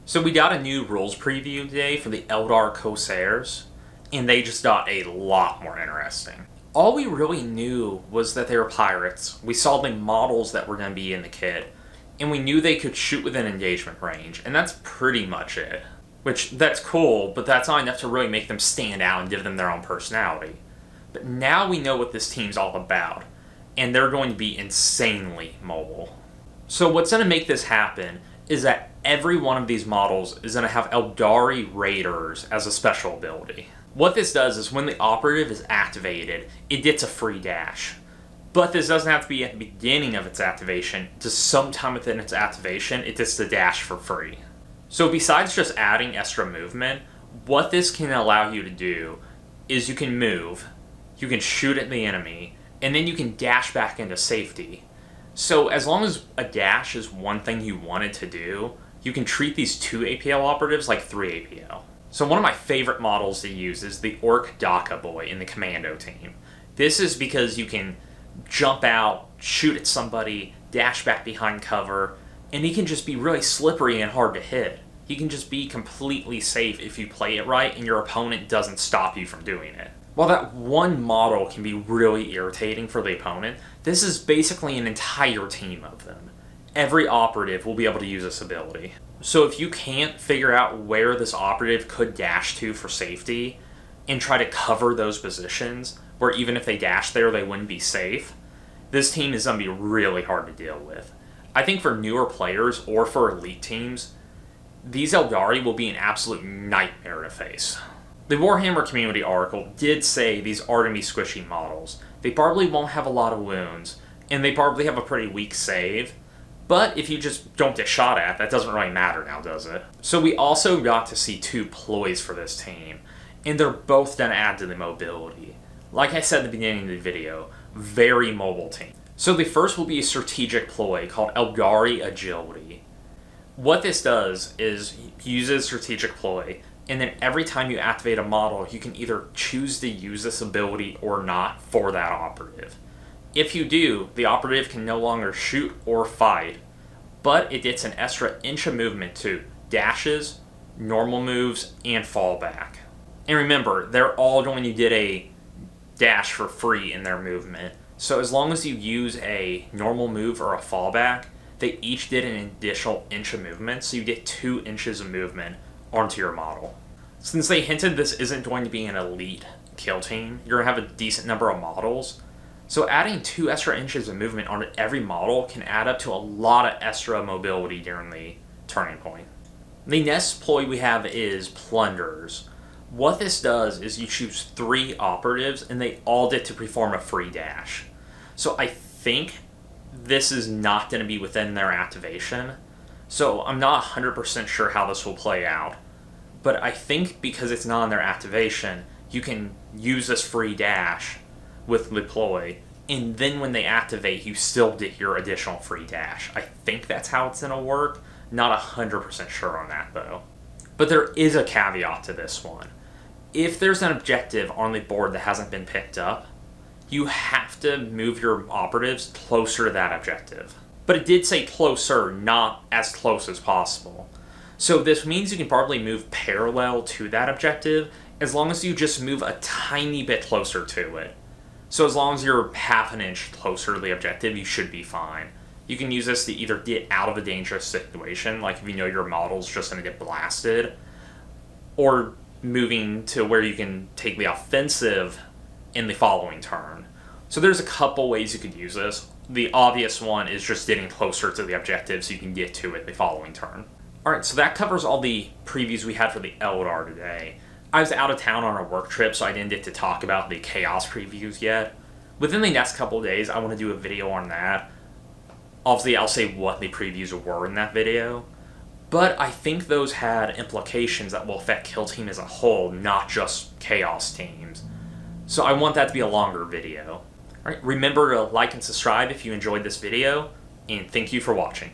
So we got a new rules preview today for the Eldar Corsairs, and they just got a lot more interesting. All we really knew was that they were pirates. We saw the models that were going to be in the kit, and we knew they could shoot within engagement range, and that's pretty much it. Which, that's cool, but that's not enough to really make them stand out and give them their own personality. But now we know what this team's all about, and they're going to be insanely mobile. So what's going to make this happen is that every one of these models is going to have Eldari Raiders as a special ability. What this does is when the operative is activated, it gets a free dash. But this doesn't have to be at the beginning of its activation. Just sometime within its activation, it gets the dash for free. So besides just adding extra movement, what this can allow you to do is you can move, you can shoot at the enemy, and then you can dash back into safety. So as long as a dash is one thing you wanted to do, you can treat these 2 APL operatives like 3 APL. So one of my favorite models to use is the Orc Daka Boy in the Commando team. This is because you can jump out, shoot at somebody, dash back behind cover, and he can just be really slippery and hard to hit. He can just be completely safe if you play it right and your opponent doesn't stop you from doing it. While that one model can be really irritating for the opponent, this is basically an entire team of them. Every operative will be able to use this ability. So if you can't figure out where this operative could dash to for safety, and try to cover those positions, where even if they dash there they wouldn't be safe, this team is going to be really hard to deal with. I think for newer players, or for elite teams, these Eldari will be an absolute nightmare to face. The Warhammer community article did say these are going to be squishy models. They probably won't have a lot of wounds, and they probably have a pretty weak save, but if you just don't get shot at, that doesn't really matter now, does it? So we also got to see 2 ploys for this team, and they're both going to add to the mobility. Like I said at the beginning of the video, very mobile team. So the first will be a strategic ploy called Eldar Agility. What this does is uses strategic ploy, and then every time you activate a model, you can either choose to use this ability or not for that operative. If you do, the operative can no longer shoot or fight, but it gets an extra inch of movement to dashes, normal moves, and fallback. And remember, they're all going to get a dash for free in their movement, so as long as you use a normal move or a fallback, they each get an additional inch of movement, so you get 2 inches of movement onto your model. Since they hinted this isn't going to be an elite kill team, you're going to have a decent number of models, so adding 2 extra inches of movement on every model can add up to a lot of extra mobility during the turning point. The next ploy we have is plunders. What this does is you choose 3 operatives and they all get to perform a free dash. So I think this is not going to be within their activation, so I'm not 100% sure how this will play out. But I think because it's not in their activation, you can use this free dash with the ploy, and then when they activate, you still get your additional free dash. I think that's how it's going to work. Not 100% sure on that, though. But there is a caveat to this one. If there's an objective on the board that hasn't been picked up, you have to move your operatives closer to that objective. But it did say closer, not as close as possible. So this means you can probably move parallel to that objective as long as you just move a tiny bit closer to it. So as long as you're half an inch closer to the objective, you should be fine. You can use this to either get out of a dangerous situation, like if you know your model's just going to get blasted, or moving to where you can take the offensive in the following turn. So there's a couple ways you could use this. The obvious one is just getting closer to the objective so you can get to it the following turn. Alright, so that covers all the previews we had for the Eldar today. I was out of town on a work trip, so I didn't get to talk about the Chaos previews yet. Within the next couple of days, I want to do a video on that. Obviously, I'll say what the previews were in that video. But I think those had implications that will affect Kill Team as a whole, not just Chaos teams. So I want that to be a longer video. Alright, remember to like and subscribe if you enjoyed this video, and thank you for watching.